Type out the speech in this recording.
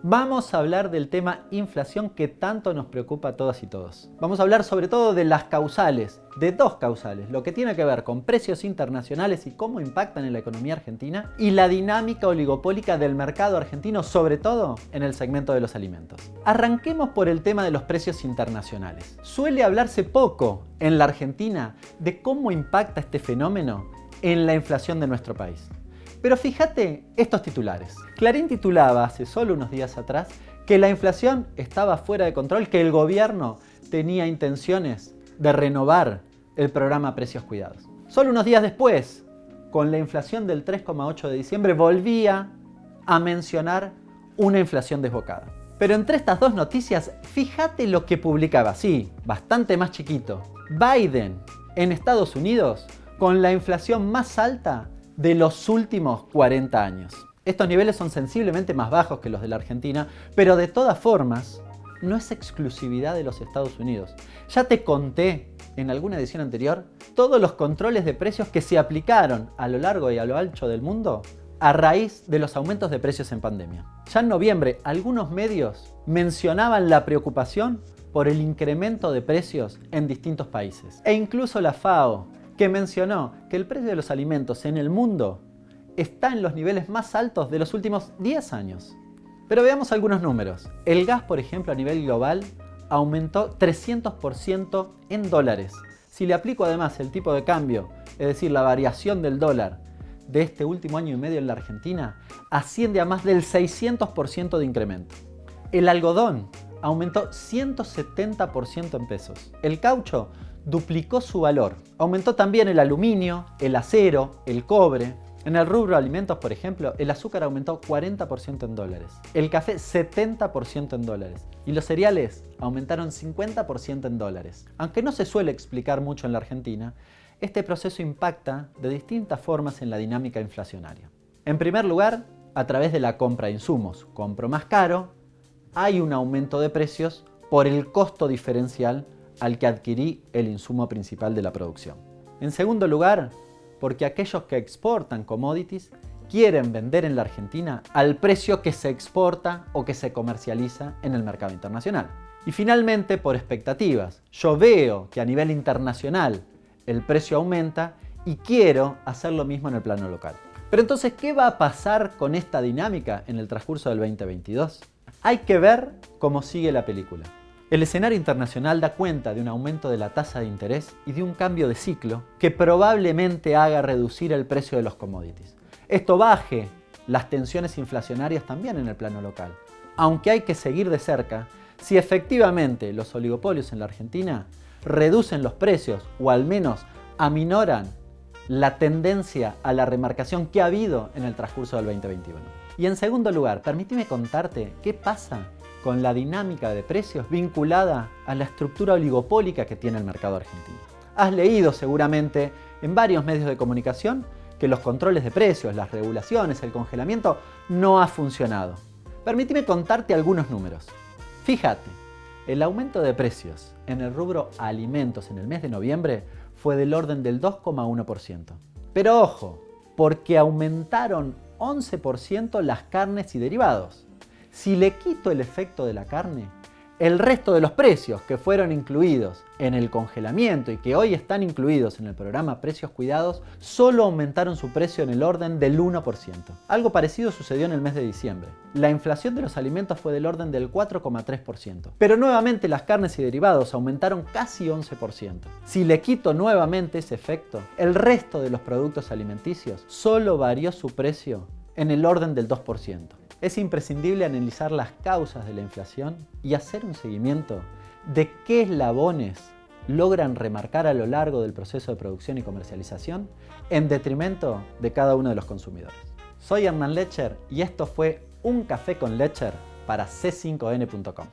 Vamos a hablar del tema inflación que tanto nos preocupa a todas y todos. Vamos a hablar sobre todo de las causales, de dos causales, lo que tiene que ver con precios internacionales y cómo impactan en la economía argentina, y la dinámica oligopólica del mercado argentino, sobre todo en el segmento de los alimentos. Arranquemos por el tema de los precios internacionales. Suele hablarse poco en la Argentina de cómo impacta este fenómeno en la inflación de nuestro país. Pero fíjate estos titulares. Clarín titulaba hace solo unos días atrás que la inflación estaba fuera de control, que el gobierno tenía intenciones de renovar el programa Precios Cuidados. Solo unos días después, con la inflación del 3,8 de diciembre, volvía a mencionar una inflación desbocada. Pero entre estas dos noticias, fíjate lo que publicaba, sí, bastante más chiquito. Biden en Estados Unidos con la inflación más alta de los últimos 40 años. Estos niveles son sensiblemente más bajos que los de la Argentina, pero de todas formas no es exclusividad de los Estados Unidos. Ya te conté en alguna edición anterior todos los controles de precios que se aplicaron a lo largo y a lo ancho del mundo a raíz de los aumentos de precios en pandemia. Ya en noviembre, algunos medios mencionaban la preocupación por el incremento de precios en distintos países. E incluso la FAO, que mencionó que el precio de los alimentos en el mundo está en los niveles más altos de los últimos 10 años. Pero veamos algunos números. El gas, por ejemplo, a nivel global aumentó 300% en dólares. Si le aplico además el tipo de cambio, es decir, la variación del dólar de este último año y medio en la Argentina, asciende a más del 600% de incremento. El algodón aumentó 170% en pesos. El caucho duplicó su valor. Aumentó también el aluminio, el acero, el cobre. En el rubro alimentos, por ejemplo, el azúcar aumentó 40% en dólares. El café 70% en dólares. Y los cereales aumentaron 50% en dólares. Aunque no se suele explicar mucho en la Argentina, este proceso impacta de distintas formas en la dinámica inflacionaria. En primer lugar, a través de la compra de insumos. Compro más caro, hay un aumento de precios por el costo diferencial al que adquirí el insumo principal de la producción. En segundo lugar, porque aquellos que exportan commodities quieren vender en la Argentina al precio que se exporta o que se comercializa en el mercado internacional. Y finalmente, por expectativas. Yo veo que a nivel internacional el precio aumenta y quiero hacer lo mismo en el plano local. Pero entonces, ¿qué va a pasar con esta dinámica en el transcurso del 2022? Hay que ver cómo sigue la película. El escenario internacional da cuenta de un aumento de la tasa de interés y de un cambio de ciclo que probablemente haga reducir el precio de los commodities. Esto baje las tensiones inflacionarias también en el plano local, aunque hay que seguir de cerca si efectivamente los oligopolios en la Argentina reducen los precios o al menos aminoran la tendencia a la remarcación que ha habido en el transcurso del 2021. Y en segundo lugar, permíteme contarte qué pasa con la dinámica de precios vinculada a la estructura oligopólica que tiene el mercado argentino. Has leído seguramente en varios medios de comunicación que los controles de precios, las regulaciones, el congelamiento no ha funcionado. Permíteme contarte algunos números. Fíjate, el aumento de precios en el rubro alimentos en el mes de noviembre fue del orden del 2,1%. Pero ojo, porque aumentaron 11% las carnes y derivados. Si le quito el efecto de la carne, el resto de los precios que fueron incluidos en el congelamiento y que hoy están incluidos en el programa Precios Cuidados, solo aumentaron su precio en el orden del 1%. Algo parecido sucedió en el mes de diciembre. La inflación de los alimentos fue del orden del 4,3%. Pero nuevamente las carnes y derivados aumentaron casi 11%. Si le quito nuevamente ese efecto, el resto de los productos alimenticios solo varió su precio en el orden del 2%. Es imprescindible analizar las causas de la inflación y hacer un seguimiento de qué eslabones logran remarcar a lo largo del proceso de producción y comercialización en detrimento de cada uno de los consumidores. Soy Hernán Lecher y esto fue Un Café con Lecher para C5N.com.